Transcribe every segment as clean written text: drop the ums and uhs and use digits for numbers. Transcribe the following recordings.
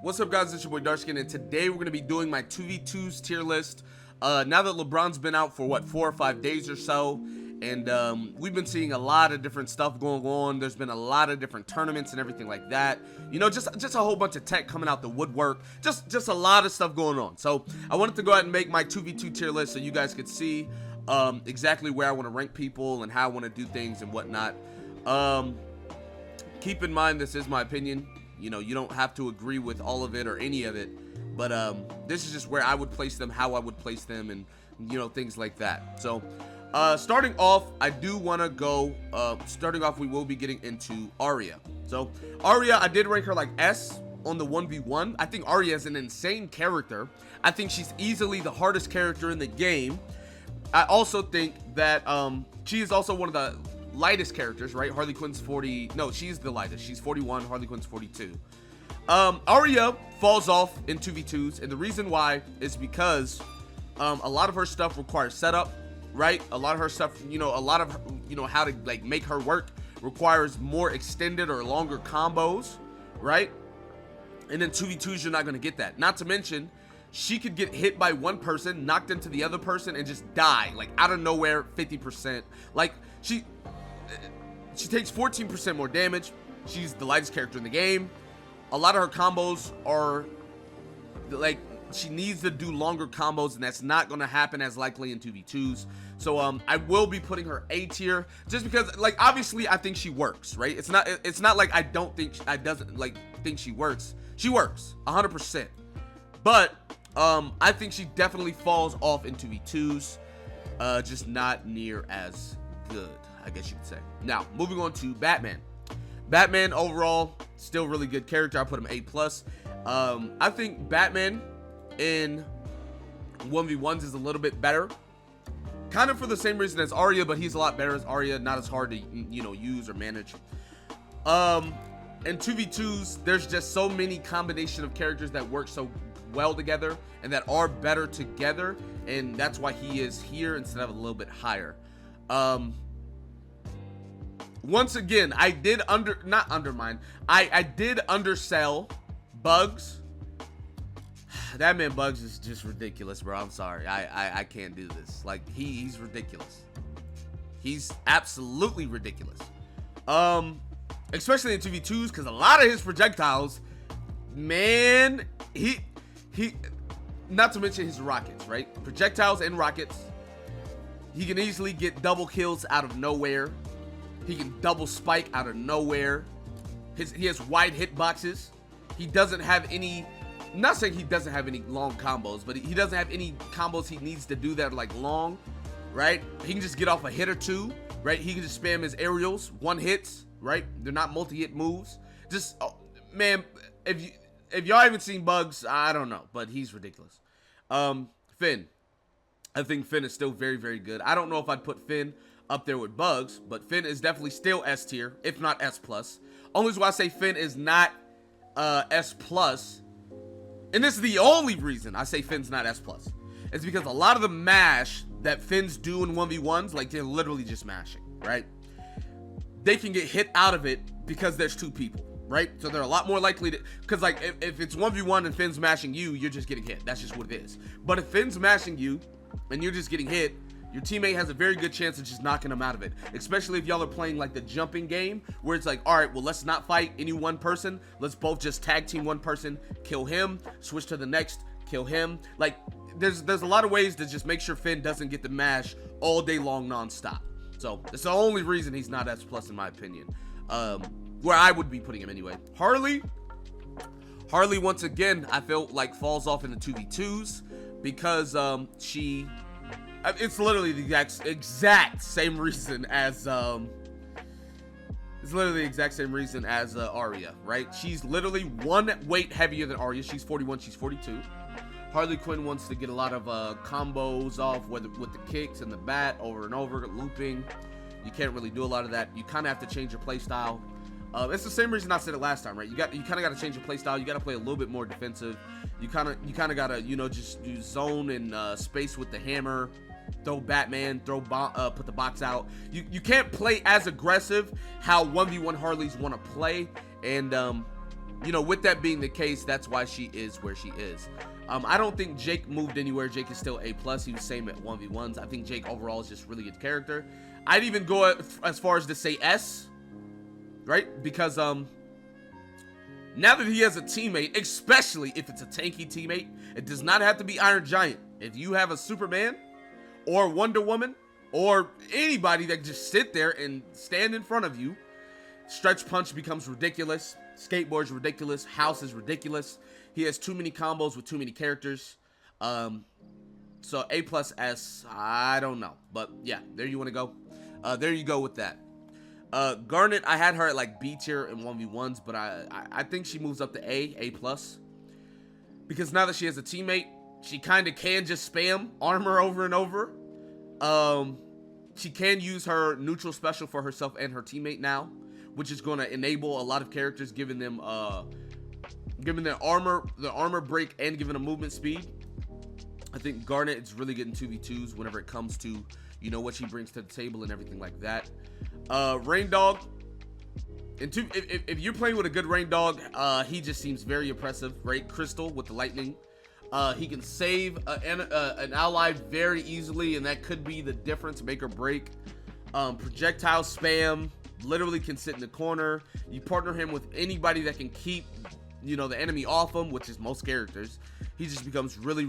What's up, guys? It's your boy Darskin, and today we're going to be doing my 2v2s tier list. Now that Lebron's been out for, 4 or 5 days or so, and we've been seeing a lot of different stuff going on. There's been a lot of different tournaments and everything like that. You know, just a whole bunch of tech coming out the woodwork. Just a lot of stuff going on. So I wanted to go ahead and make my 2v2 tier list so you guys could see exactly where I want to rank people and how I want to do things and whatnot. Keep in mind, this is my opinion. You know, you don't have to agree with all of it or any of it, but this is just where I would place them, how I would place them, and you know, things like that. So starting off, I do want to go starting off, we will be getting into Arya. So Arya, I did rank her like S on the 1v1. I think Arya is an insane character. I think she's easily the hardest character in the game. I also think that she is also one of the lightest characters, right? Harley Quinn's 40. No, she's the lightest. She's 41. Harley Quinn's 42. Arya falls off in 2v2s, and the reason why is because a lot of her stuff requires setup, right? A lot of her stuff, you know, a lot of, you know, how to like make her work requires more extended or longer combos, right? And then 2v2s, you're not going to get that. Not to mention, she could get hit by one person, knocked into the other person, and just die, like out of nowhere, 50%. Like she takes 14% more damage. She's the lightest character in the game. A lot of her combos are like, she needs to do longer combos, and that's not going to happen as likely in 2v2s. So I will be putting her A tier just because, like, obviously I think she works, right? It's not like I don't think think she works. She works 100%. But I think she definitely falls off in 2v2s, just not near as good, I guess you could say. Now, moving on to Batman. Batman overall, still really good character. I put him A+. I think Batman in 1v1s is a little bit better. Kind of for the same reason as Arya, but he's a lot better as Arya, not as hard to, you know, use or manage. In 2v2s, there's just so many combination of characters that work so well together and that are better together, and that's why he is here instead of a little bit higher. Once again, I did I did undersell Bugs. That man Bugs is just ridiculous, bro. I'm sorry. I can't do this. Like, he's ridiculous. He's absolutely ridiculous. Especially in 2v2s, because a lot of his projectiles, man, he not to mention his rockets, right? Projectiles and rockets. He can easily get double kills out of nowhere. He can double spike out of nowhere. He has wide hitboxes. He doesn't have any, I'm not saying he doesn't have any long combos, but he doesn't have any combos he needs to do that are like long, right? He can just get off a hit or two, right? He can just spam his aerials, one hits, right? They're not multi-hit moves. Just, oh, man, if y'all haven't seen Bugs, I don't know, but he's ridiculous. Finn. I think Finn is still very, very good. I don't know if I'd put Finn up there with Bugs, but Finn is definitely still S tier, if not S+. Only reason why I say Finn is not S+, and this is the only reason I say Finn's not S+, is because a lot of the mash that Finns do in 1v1s, like, they're literally just mashing, right? They can get hit out of it because there's two people, right? So they're a lot more likely to, because like if it's 1v1 and Finn's mashing you, you're just getting hit. That's just what it is. But if Finn's mashing you and you're just getting hit, your teammate has a very good chance of just knocking him out of it. Especially if y'all are playing like the jumping game, where it's like, all right, well, let's not fight any one person. Let's both just tag team one person, kill him, switch to the next, kill him. Like, there's a lot of ways to just make sure Finn doesn't get the mash all day long nonstop. So that's the only reason he's not S+ in my opinion. Where I would be putting him anyway. Harley, once again, I feel like falls off in the 2v2s because it's literally the exact same reason as Arya, right? She's literally one weight heavier than Arya. She's 41, she's 42. Harley Quinn wants to get a lot of combos off, whether with the kicks and the bat over and over, looping. You can't really do a lot of that. You kind of have to change your playstyle. It's the same reason I said it last time, right? You kind of got to change your playstyle. You got to play a little bit more defensive. You kind of got to, you know, just do zone and space with the hammer. Throw Batman, put the box out. You can't play as aggressive how 1v1 Harleys want to play, and you know, with that being the case, that's why she is where she is. I don't think Jake moved anywhere. Jake is still A+. He was same at 1v1s. I think Jake overall is just really good character. I'd even go as far as to say S, right? Because now that he has a teammate, especially if it's a tanky teammate, it does not have to be Iron Giant. If you have a Superman or Wonder Woman or anybody that can just sit there and stand in front of you, Stretch Punch becomes ridiculous. Skateboard's ridiculous. House is ridiculous. He has too many combos with too many characters. So A+, S, I don't know. But yeah, there you want to go. There you go with that. Garnet, I had her at like B tier in 1v1s, but I think she moves up to A+. Because now that she has a teammate, she kind of can just spam armor over and over. She can use her neutral special for herself and her teammate now, which is going to enable a lot of characters, giving them their armor break and giving them movement speed. I think Garnet is really good in 2v2s whenever it comes to, you know, what she brings to the table and everything like that. Raindog, if you're playing with a good Raindog, he just seems very impressive, right? Crystal with the lightning. He can save an ally very easily, and that could be the difference, make or break. Projectile spam, literally can sit in the corner. You partner him with anybody that can keep, you know, the enemy off him, which is most characters. He just becomes really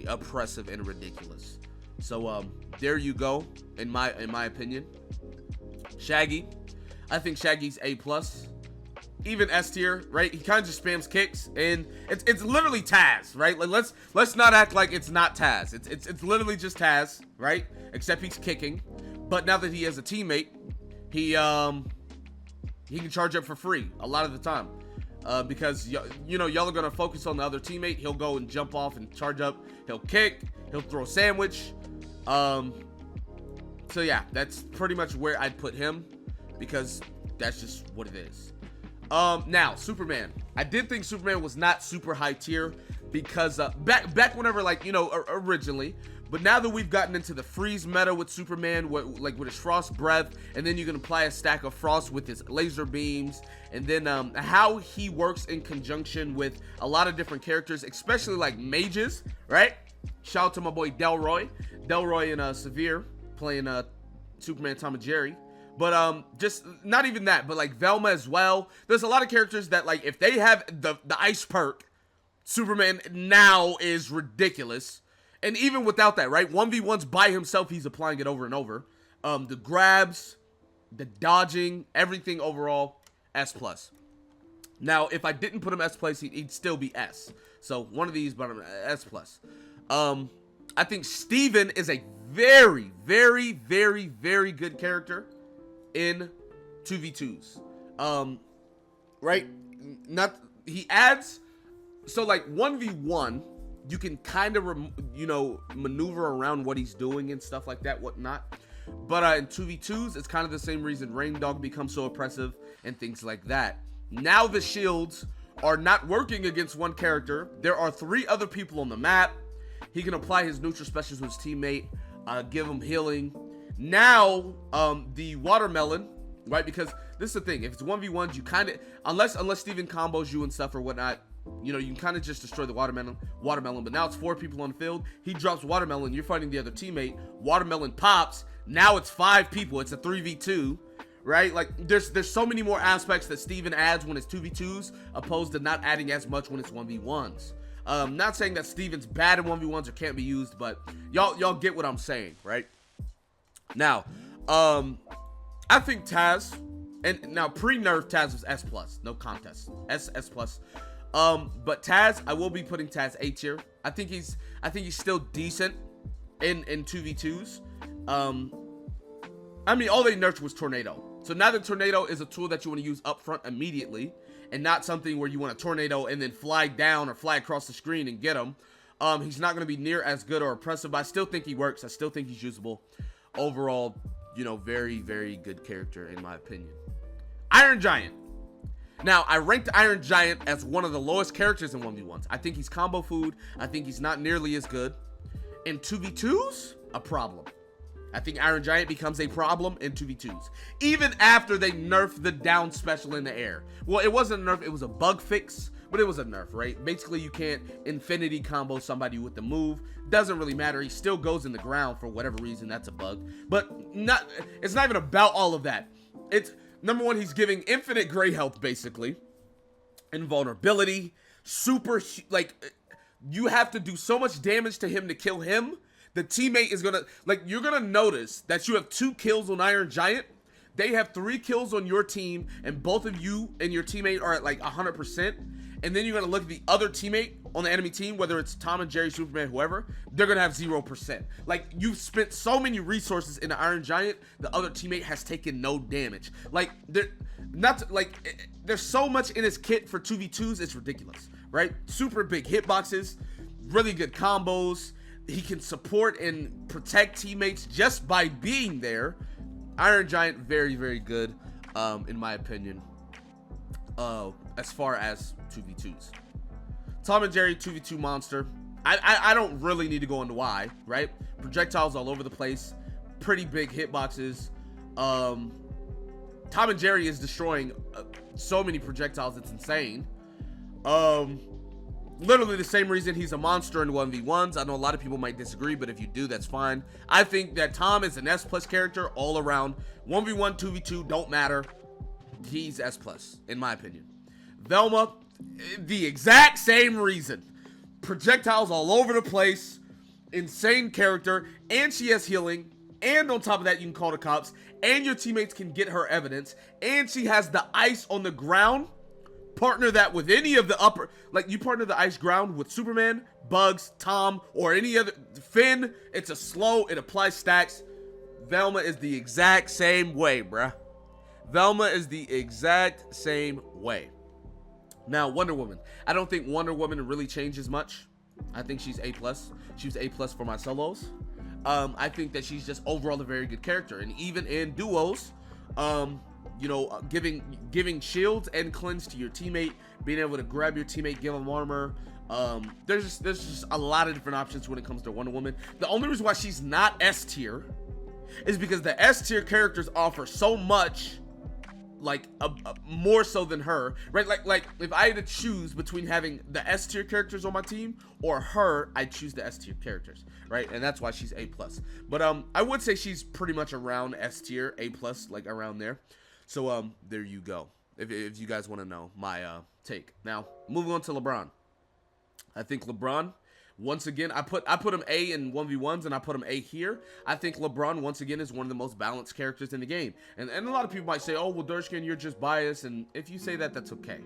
oppressive and ridiculous. So there you go, in my opinion. Shaggy, I think Shaggy's A+. Even S tier, right? He kind of just spams kicks, and it's literally Taz, right? Like let's not act like it's not Taz. It's literally just Taz, right? Except he's kicking. But now that he has a teammate, he can charge up for free a lot of the time. Because you know, y'all are gonna focus on the other teammate. He'll go and jump off and charge up. He'll kick. He'll throw a sandwich. So yeah, that's pretty much where I'd put him, because that's just what it is. Now Superman. I did think Superman was not super high tier because back whenever, like, you know, originally. But now that we've gotten into the freeze meta with Superman, like with his frost breath, and then you can apply a stack of frost with his laser beams, and then how he works in conjunction with a lot of different characters, especially like mages, right? Shout out to my boy Delroy and Severe playing Superman, Tom and Jerry. But just not even that, but like Velma as well. There's a lot of characters that, like, if they have the ice perk, Superman now is ridiculous. And even without that, right? 1v1s by himself, he's applying it over and over. The grabs, the dodging, everything overall, S+. Now, if I didn't put him S+, he'd still be S. So one of these, but I'm S+. I think Steven is a very good character in 2v2s. Right? He adds, so like 1v1, you can kind of, you know, maneuver around what he's doing and stuff like that, whatnot. But in 2v2s, it's kind of the same reason Raindog becomes so oppressive and things like that. Now the shields are not working against one character. There are 3 other people on the map. He can apply his neutral specials to his teammate, give him healing. Now, the watermelon, right? Because this is the thing. If it's 1v1s, you kind of, unless Steven combos you and stuff or whatnot, you know, you can kind of just destroy the watermelon. But now it's 4 people on the field. He drops watermelon. You're fighting the other teammate. Watermelon pops. Now it's 5 people. It's a 3v2, right? Like, there's so many more aspects that Steven adds when it's 2v2s, opposed to not adding as much when it's 1v1s. Not saying that Steven's bad at 1v1s or can't be used, but y'all get what I'm saying, right? Now, I think Taz, and now pre-nerf Taz was S+, no contest, S+. But Taz, I will be putting Taz A tier. I think he's still decent in 2v2s. I mean, all they nerfed was Tornado. So now that Tornado is a tool that you want to use up front immediately, and not something where you want to Tornado and then fly down or fly across the screen and get him. He's not going to be near as good or oppressive, but I still think he works. I still think he's usable. Overall, you know, very good character in my opinion. Iron Giant. Now, I ranked Iron Giant as one of the lowest characters in 1v1s. I think he's combo food. I think he's not nearly as good. In 2v2s, a problem. I think Iron Giant becomes a problem in 2v2s. Even after they nerfed the down special in the air. Well, it wasn't a nerf, it was a bug fix, but it was a nerf, right? Basically, you can't infinity combo somebody with the move. Doesn't really matter. He still goes in the ground for whatever reason. That's a bug. But it's not even about all of that. It's, number one, he's giving infinite gray health, basically. Invulnerability. Super, like, you have to do so much damage to him to kill him. The teammate is gonna, like, you're gonna notice that you have 2 kills on Iron Giant. They have 3 kills on your team, and both of you and your teammate are at like 100%. And then you're gonna look at the other teammate on the enemy team, whether it's Tom and Jerry, Superman, whoever, they're gonna have 0%. Like, you've spent so many resources in the Iron Giant, the other teammate has taken no damage. Like, there's so much in his kit for 2v2s, it's ridiculous, right? Super big hitboxes, really good combos. He can support and protect teammates just by being there. Iron Giant, very, very good, in my opinion, as far as 2v2s. Tom and Jerry, 2v2 monster. I don't really need to go into why, right? Projectiles all over the place. Pretty big hitboxes. Tom and Jerry is destroying so many projectiles, it's insane. Literally the same reason he's a monster in 1v1s. I know a lot of people might disagree, but if you do, that's fine. I think that Tom is an S+ character all around. 1v1, 2v2, don't matter. He's S+, in my opinion. Velma, the exact same reason. Projectiles all over the place. Insane character. And she has healing. And on top of that, you can call the cops. And your teammates can get her evidence. And she has the ice on the ground. Partner that with any of the upper, like, you partner the ice ground with Superman, Bugs, Tom, or any other, Finn. It's a slow, it applies stacks. Velma is the exact same way, bruh. Velma is the exact same way. Now, Wonder Woman. I don't think Wonder Woman really changes much. I think she's A+. She was A+ for my solos. I think that she's just overall a very good character. And even in duos, you know, giving shields and cleanse to your teammate, being able to grab your teammate, give them armor. There's just a lot of different options when it comes to Wonder Woman. The only reason why she's not S tier is because the S tier characters offer so much, like more so than her, right? Like if I had to choose between having the S tier characters on my team or her, I'd choose the S tier characters, right? And that's why she's A+. But I would say she's pretty much around S tier, A+, like around there. So there you go. If you guys want to know my take. Now moving on to LeBron. I think LeBron, once again, I put him A in 1v1s and I put him A here. I think LeBron, once again, is one of the most balanced characters in the game. And a lot of people might say, oh, well, Durshkin, you're just biased. And if you say that, that's okay.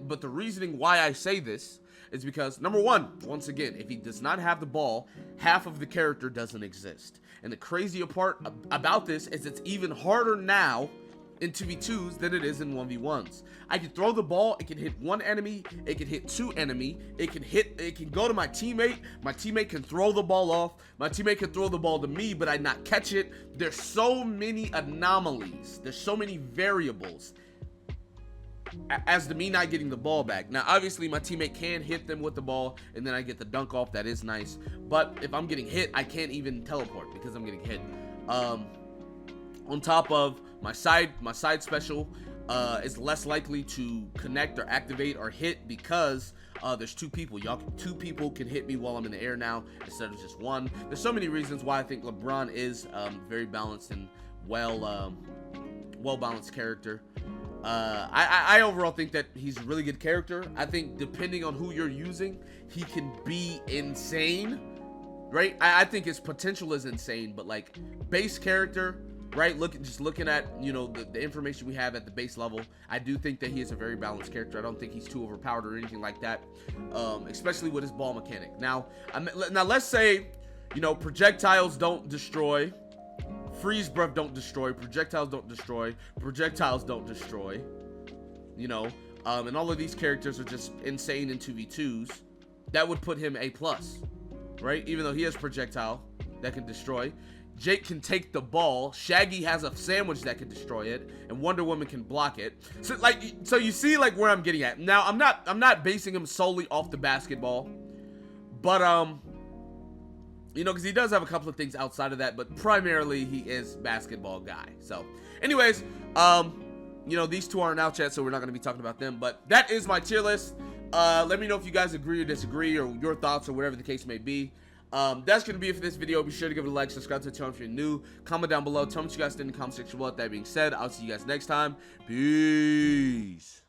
But the reasoning why I say this is because, number one, once again, if he does not have the ball, half of the character doesn't exist. And the crazier part about this is it's even harder now in 2v2s than it is in 1v1s. I can throw the ball, it can hit one enemy, it can hit 2 enemy, it can go to my teammate can throw the ball off, my teammate can throw the ball to me, but I not catch it. There's so many anomalies, there's so many variables as to me not getting the ball back. Now, obviously, my teammate can hit them with the ball, and then I get the dunk off, that is nice, but if I'm getting hit, I can't even teleport because I'm getting hit. On top of my side special is less likely to connect or activate or hit because there's 2 people. Two people can hit me while I'm in the air now instead of just one. There's so many reasons why I think LeBron is very balanced and well balanced character. I overall think that he's a really good character. I think depending on who you're using, he can be insane, right? I think his potential is insane, but like base character, right? Just looking at, you know, the information we have at the base level, I do think that he is a very balanced character. I don't think he's too overpowered or anything like that, especially with his ball mechanic. Now let's say, you know, projectiles don't destroy, freeze breath don't destroy, projectiles don't destroy, you know, and all of these characters are just insane in 2v2s. That would put him A+, right? Even though he has projectile that can destroy. Jake can take the ball, Shaggy has a sandwich that can destroy it, and Wonder Woman can block it. So you see like where I'm getting at. Now I'm not basing him solely off the basketball, but You know, because he does have a couple of things outside of that, but primarily he is basketball guy. So, anyways, you know, these two aren't out yet, so we're not going to be talking about them. But that is my tier list. Let me know if you guys agree or disagree, or your thoughts, or whatever the case may be. That's going to be it for this video. Be sure to give it a like, subscribe to the channel if you're new. Comment down below. Tell me what you guys did in the comment section. Well, that being said, I'll see you guys next time. Peace.